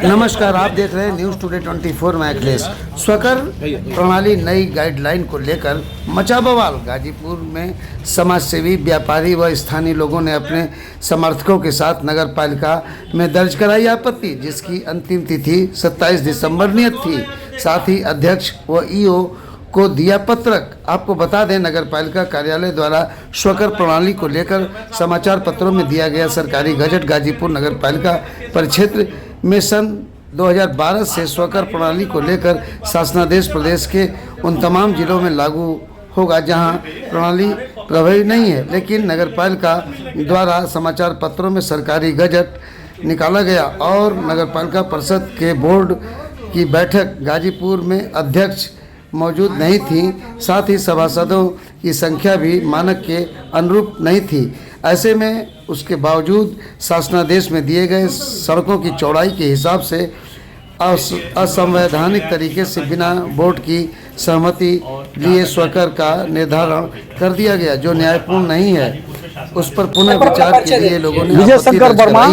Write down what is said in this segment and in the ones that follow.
नमस्कार, आप देख रहे हैं न्यूज़ टुडे 24 में अखिलेश। स्वकर प्रणाली नई गाइडलाइन को लेकर मचा बवाल। गाजीपुर में समाजसेवी, व्यापारी व स्थानीय लोगों ने अपने समर्थकों के साथ नगर पालिका में दर्ज कराई आपत्ति, जिसकी अंतिम तिथि 27 दिसंबर नियत थी। साथ ही अध्यक्ष व ईओ को दिया पत्रक। आपको बता दें, नगर पालिका कार्यालय द्वारा स्वकर प्रणाली को लेकर समाचार पत्रों में दिया गया सरकारी गजट गाजीपुर नगर पालिका परिक्षेत्र में सन 2012 से स्वकर प्रणाली को लेकर शासनादेश प्रदेश के उन तमाम जिलों में लागू होगा जहां प्रणाली प्रभावी नहीं है, लेकिन नगर पालिका द्वारा समाचार पत्रों में सरकारी गजट निकाला गया और नगर पालिका परिषद के बोर्ड की बैठक गाजीपुर में अध्यक्ष मौजूद नहीं थी। साथ ही सभासदों की संख्या भी मानक के अनुरूप नहीं थी। ऐसे में उसके बावजूद शासनादेश में दिए गए सड़कों की चौड़ाई के हिसाब से असंवैधानिक तरीके से बिना बोर्ड की सहमति लिए स्वकर का निर्धारण कर दिया गया, जो न्यायपूर्ण नहीं है। उस पर पुनः विचार के लिए लोगों ने विजय शंकर वर्मा,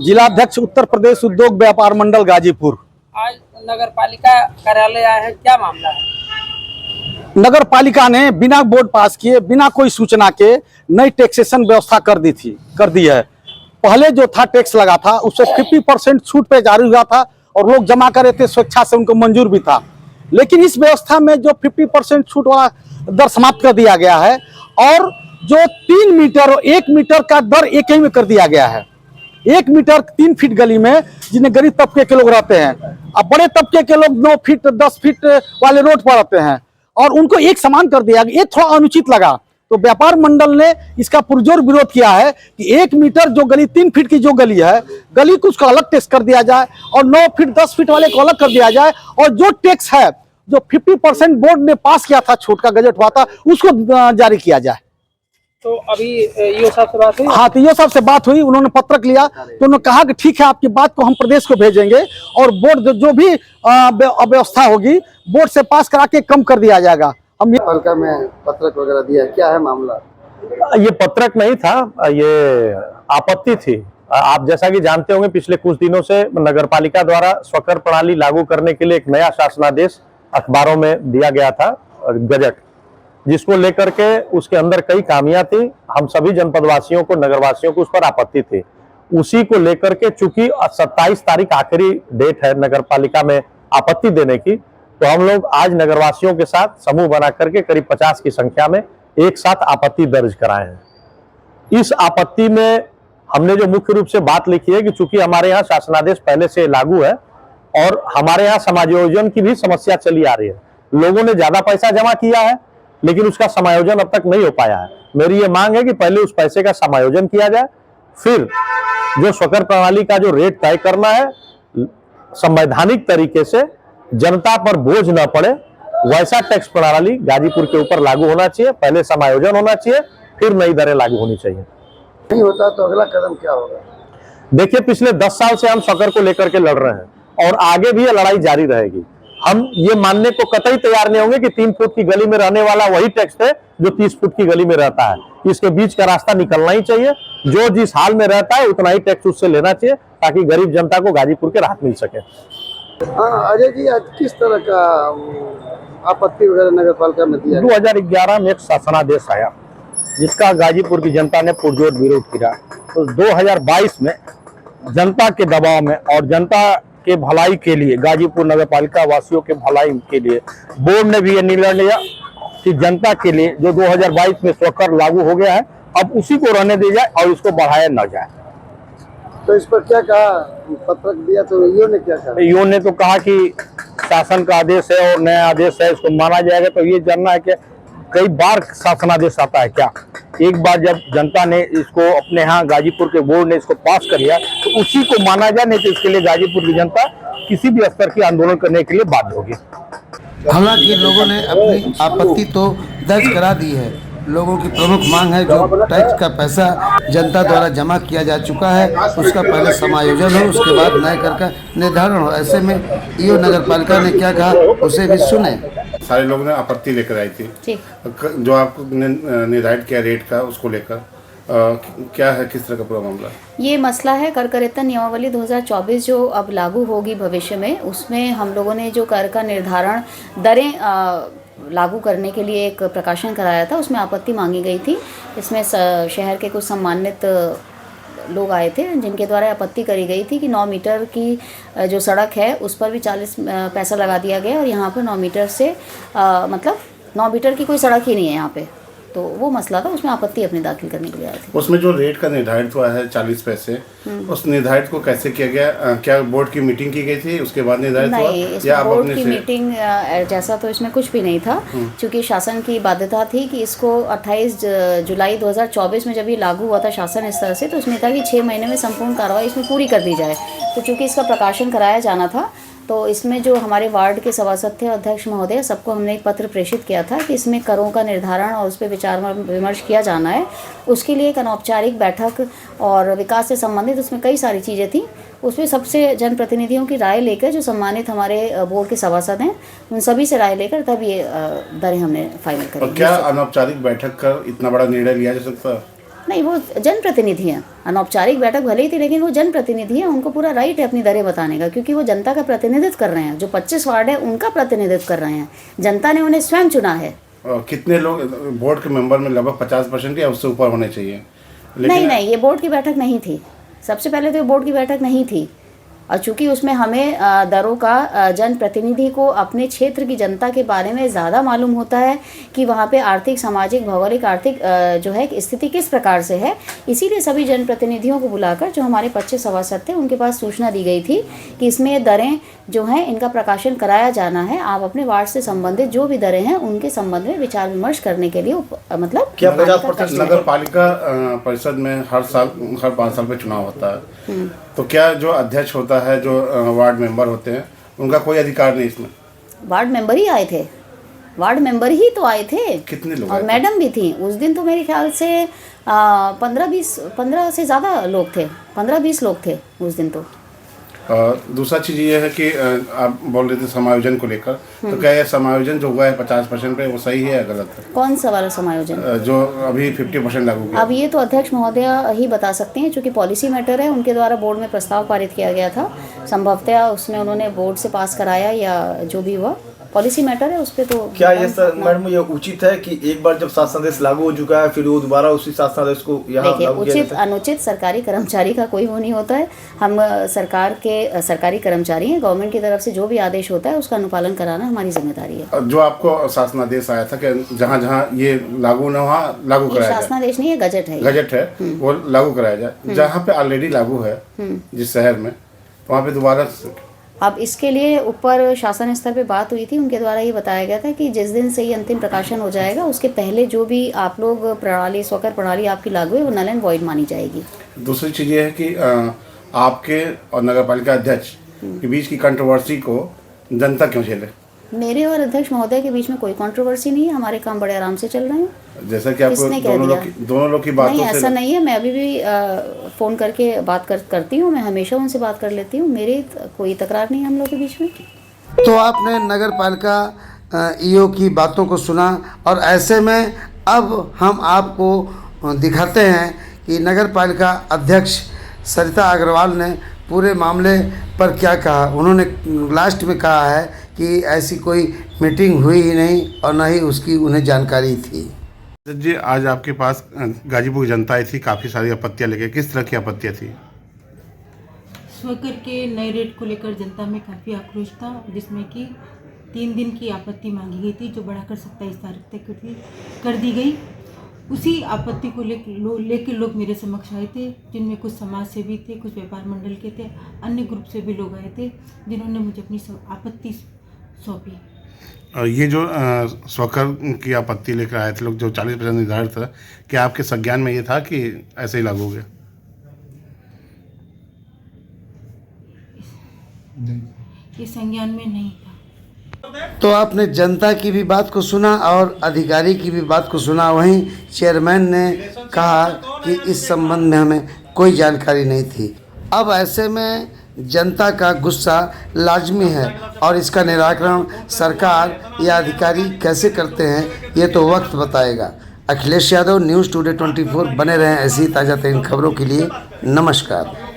जिलाध्यक्ष उत्तर प्रदेश उद्योग व्यापार मंडल गाजीपुर। आज नगर पालिका कार्यालय आए हैं, क्या मामला है? नगर पालिका ने बिना बोर्ड पास किए, बिना कोई सूचना के नई टैक्सेशन व्यवस्था कर दी है। पहले जो था टैक्स लगा था उससे 50% छूट पे जारी हुआ था और लोग जमा कर रहे थे, स्वेच्छा से उनको मंजूर भी था। लेकिन इस व्यवस्था में जो 50% छूट वाला दर समाप्त कर दिया गया है और जो 3 मीटर और 1 मीटर का दर एक ही में कर दिया गया है। 1 मीटर 3 फीट गली में जिन्हें गरीब तबके के लोग रहते हैं, अब बड़े तबके के लोग 9 फीट 10 फीट वाले रोड पर रहते हैं और उनको एक समान कर दिया गया। ये थोड़ा अनुचित लगा, तो व्यापार मंडल ने इसका पुरजोर विरोध किया है कि 1 मीटर जो गली 3 फीट की जो गली है, गली को उसका अलग टैक्स कर दिया जाए और 9 फीट 10 फीट वाले को अलग कर दिया जाए और जो टैक्स है जो 50% बोर्ड ने पास किया था, छूट का गजट हुआ था, उसको जारी किया जाए। तो अभी ईओ साहब से बात हुई? हाँ, तो ईओ साहब से बात हुई, उन्होंने पत्रक लिया तो उन्होंने कहा कि ठीक है, आपकी बात को हम प्रदेश को भेजेंगे और बोर्ड जो भी अव्यवस्था होगी बोर्ड से पास करा के कम कर दिया जाएगा। हम पालिका में पत्रक वगैरह दिया, क्या है मामला? ये पत्रक नहीं था, ये आपत्ति थी। आप जैसा कि जानते होंगे, पिछले कुछ दिनों से नगर पालिका द्वारा स्वकर प्रणाली लागू करने के लिए एक नया शासनादेश अखबारों में दिया गया था, गजट, जिसको लेकर के उसके अंदर कई खामियां थी। हम सभी जनपदवासियों को, नगरवासियों को उस पर आपत्ति थी। उसी को लेकर के चूंकि 27 तारीख आखिरी डेट है नगर पालिका में आपत्ति देने की, तो हम लोग आज नगरवासियों के साथ समूह बना करके करीब 50 की संख्या में एक साथ आपत्ति दर्ज कराए हैं। इस आपत्ति में हमने जो मुख्य रूप से बात लिखी है कि चूंकि हमारे यहाँ शासनादेश पहले से लागू है और हमारे यहाँ समायोजन की भी समस्या चली आ रही है। लोगों ने ज्यादा पैसा जमा किया है लेकिन उसका समायोजन अब तक नहीं हो पाया है। मेरी ये मांग है कि पहले उस पैसे का समायोजन किया जाए, फिर जो स्वकर प्रणाली का जो रेट तय करना है संवैधानिक तरीके से, जनता पर बोझ न पड़े, वैसा टैक्स प्रणाली गाजीपुर के ऊपर लागू होना चाहिए। पहले समायोजन होना चाहिए, फिर नई दरें लागू होनी चाहिए। नहीं होता तो अगला कदम क्या होगा? देखिए, पिछले 10 साल से हम स्वकर को लेकर के लड़ रहे हैं और आगे भी ये लड़ाई जारी रहेगी। हम ये मानने को कतई तैयार नहीं होंगे कि 3 फुट की गली में रहने वाला वही टैक्स है जो 30 फुट की गली में रहता है। इसके बीच का रास्ता निकलना ही चाहिए। जो जिस हाल में रहता है उतना ही टैक्स उससे लेना चाहिए ताकि गरीब जनता को गाजीपुर के राहत मिल सके। हाँ अजय जी, आज किस तरह का आपत्ति वगैरह नगर पालिका में दिया? 2011 में एक शासनादेश आया जिसका गाजीपुर की जनता ने पुरजोर विरोध किया। तो 2022 में जनता के दबाव में और जनता के भलाई के लिए, गाजीपुर नगर पालिका वासियों के भलाई के लिए बोर्ड ने भी ये निर्णय लिया कि जनता के लिए जो 2022 में स्वकर लागू हो गया है, अब उसी को रहने दिया जाए और उसको बढ़ाया न जाए। तो इस पर क्या कहा? पत्रक दिया तो ईओ ने क्या कहा? ईओ ने तो कहा कि शासन का आदेश है और नया आदेश है, इसको माना जाएगा। तो ये जानना है कि कई बार शासनादेश आता है क्या? एक बार जब जनता ने इसको अपने यहाँ गाजीपुर के बोर्ड ने इसको पास कर लिया तो उसी को माना जाए, नहीं तो इसके लिए गाजीपुर की जनता किसी भी स्तर की आंदोलन करने के लिए बाध्य होगी। हालांकि लोगों ने अपनी आपत्ति तो दर्ज करा दी है। लोगों की प्रमुख मांग है जो टैक्स का पैसा जनता द्वारा जमा किया जा चुका है उसका पहले समायोजन हो, उसके बाद नए कर का निर्धारण हो। ऐसे में ईओ नगर पालिका ने क्या कहा उसे भी सुने। सारे लोगों ने आपत्ति लेकर आई थी जो आपने निर्धारित किया रेट का, उसको लेकर क्या है, किस तरह का पूरा मामला? ये मसला है कर करेतन नियमावली 2024 जो अब लागू होगी भविष्य में, उसमें हम लोगों ने जो कर का निर्धारण दरें लागू करने के लिए एक प्रकाशन कराया था, उसमें आपत्ति मांगी गई थी। इसमें शहर के कुछ सम्मानित लोग आए थे जिनके द्वारा आपत्ति करी गई थी कि 9 मीटर की जो सड़क है उस पर भी 40 पैसा लगा दिया गया और यहाँ पर 9 मीटर से मतलब 9 मीटर की कोई सड़क ही नहीं है यहाँ पे। तो वो मसला था, उसमें आपत्ति अपनी दाखिल करने के लिए आए थे। उसमें जो रेट का निर्धारित हुआ है 40 पैसे, उस निर्धारित को कैसे किया गया? क्या बोर्ड की मीटिंग की गई थी उसके बाद निर्धारित हुआ? नहीं, इसमें बोर्ड की मीटिंग जैसा तो इसमें कुछ भी नहीं था, क्योंकि शासन की बाध्यता थी कि इसको 28 जुलाई 2024 में जब ये लागू हुआ था शासन स्तर से, तो उसमें था कि 6 महीने में संपूर्ण कार्रवाई इसमें पूरी कर दी जाए। तो चूँकि इसका प्रकाशन कराया जाना था, तो इसमें जो हमारे वार्ड के सभासद थे, अध्यक्ष महोदय, सबको हमने एक पत्र प्रेषित किया था कि इसमें करों का निर्धारण और उस पर विचार विमर्श किया जाना है। उसके लिए एक अनौपचारिक बैठक और विकास से संबंधित उसमें कई सारी चीज़ें थी। उसमें सबसे जनप्रतिनिधियों की राय लेकर, जो सम्मानित हमारे बोर्ड के सभासद हैं, उन सभी से राय लेकर तब ये दरें हमने फाइनल करी। और क्या अनौपचारिक बैठक कर इतना बड़ा निर्णय लिया जा सकता? नहीं, वो जनप्रतिनिधि हैं। अनौपचारिक बैठक भले ही थी, लेकिन वो जनप्रतिनिधि हैं, उनको पूरा राइट है अपनी दरें बताने का, क्योंकि वो जनता का प्रतिनिधित्व कर रहे हैं। जो 25 वार्ड है उनका प्रतिनिधित्व कर रहे हैं, जनता ने उन्हें स्वयं चुना है। कितने लोग बोर्ड के मेंबर में? लगभग 50% या उससे ऊपर होने चाहिए। नहीं, ये बोर्ड की बैठक नहीं थी। सबसे पहले तो ये बोर्ड की बैठक नहीं थी, और चूँकि उसमें हमें दरों का जनप्रतिनिधि को अपने क्षेत्र की जनता के बारे में ज़्यादा मालूम होता है कि वहाँ पे आर्थिक, सामाजिक, भौगोलिक, आर्थिक जो है स्थिति किस प्रकार से है। इसीलिए सभी जनप्रतिनिधियों को बुलाकर, जो हमारे 25 सभासद थे, उनके पास सूचना दी गई थी कि इसमें दरें जो हैं इनका प्रकाशन कराया जाना है। आप अपने वार्ड से संबंधित जो भी दरें हैं उनके संबंध में विचार विमर्श करने के लिए मतलब क्या 50% नगर पालिका परिषद में हर 5 साल पे चुनाव होता है, तो क्या जो अध्यक्ष होता है, जो वार्ड मेंबर होते हैं, उनका कोई अधिकार नहीं इसमें? वार्ड मेंबर ही आए थे, वार्ड मेंबर ही तो आए थे। कितने लोग? और मैडम भी थी उस दिन। तो मेरे ख्याल से 15 से ज़्यादा लोग थे, 15-20 लोग थे उस दिन। तो दूसरा चीज़ ये है कि आप बोल रहे थे समायोजन को लेकर, तो क्या ये समायोजन जो हुआ है 50% पे, वो सही है या गलत है? कौन सा वाला समायोजन? जो अभी 50% लागू किया। अब ये तो अध्यक्ष महोदय ही बता सकते हैं, क्योंकि पॉलिसी मैटर है। उनके द्वारा बोर्ड में प्रस्ताव पारित किया गया था, संभवतः उसमें उन्होंने बोर्ड से पास कराया या जो भी हुआ, पॉलिसी मैटर है उस पर। तो क्या ये सर मैडम ये उचित है कि एक बार जब शासनादेश लागू हो चुका है फिर वो दोबारा उसी शासनादेश को यहाँ लागू किया उचित अनुचित सरकारी कर्मचारी का कोई वो नहीं होता है। हम सरकार के सरकारी कर्मचारी हैं। गवर्नमेंट की तरफ से जो भी आदेश होता है उसका अनुपालन कराना हमारी जिम्मेदारी है। जो आपको शासनादेश आया था कि जहाँ जहाँ ये लागू न हुआ, लागू कराया जाए। शासनादेश नहीं है, गजट है। गजट है, वो लागू कराया जाए। जहाँ पे ऑलरेडी लागू है जिस शहर में, वहाँ पे दोबारा। अब इसके लिए ऊपर शासन स्तर पे बात हुई थी, उनके द्वारा ये बताया गया था कि जिस दिन से ये अंतिम प्रकाशन हो जाएगा उसके पहले जो भी आप लोग प्रणाली, स्वकर प्रणाली आपकी लागू है, वो नल एंड वॉइड मानी जाएगी। दूसरी चीज़ ये है कि आपके और नगर पालिका अध्यक्ष के बीच की कंट्रोवर्सी को जनता क्यों झेले? मेरे और अध्यक्ष महोदय के बीच में कोई कंट्रोवर्सी नहीं है, हमारे काम बड़े आराम से चल रहे हैं। जैसा कि आपको दोनों लोग की बातों नहीं, ऐसा नहीं है। मैं अभी भी फ़ोन करके बात करती हूँ, मैं हमेशा उनसे बात कर लेती हूँ। मेरी कोई तकरार नहीं है हम लोग के बीच में। तो आपने नगर पालिका ईओ की बातों को सुना, और ऐसे में अब हम आपको दिखाते हैं कि नगर पालिका अध्यक्ष सरिता अग्रवाल ने पूरे मामले पर क्या कहा। उन्होंने लास्ट में कहा है कि ऐसी कोई मीटिंग हुई ही नहीं और न ही उसकी उन्हें जानकारी थी। जी, आज आपके पास गाजीपुर जनता आई थी, काफ़ी सारी आपत्तियाँ लेके। किस तरह की आपत्तियाँ थी? स्वकर के नए रेट को लेकर जनता में काफ़ी आक्रोश था, जिसमें कि 3 दिन की आपत्ति मांगी गई थी, जो बढ़ाकर 27 तारीख तक कर दी गई। उसी आपत्ति को लेकर लोग मेरे समक्ष आए थे, जिनमें कुछ समाज सेवी थे, कुछ व्यापार मंडल के थे, अन्य ग्रुप से भी लोग आए थे, जिन्होंने मुझे अपनी आपत्ति सौंपी। ये जो स्वकर की आपत्ति लेकर आए थे लोग, जो 40% निर्धारित था, क्या आपके संज्ञान में ये था कि ऐसे ही लागू हो गया? ये संज्ञान में नहीं था। तो आपने जनता की भी बात को सुना और अधिकारी की भी बात को सुना। वहीं चेयरमैन ने कहा कि इस संबंध में हमें कोई जानकारी नहीं थी। अब ऐसे में जनता का गुस्सा लाजमी है, और इसका निराकरण सरकार या अधिकारी कैसे करते हैं ये तो वक्त बताएगा। Akhilesh Yadav, news today 24। बने रहें ऐसी ताज़ा तरीन खबरों के लिए। नमस्कार।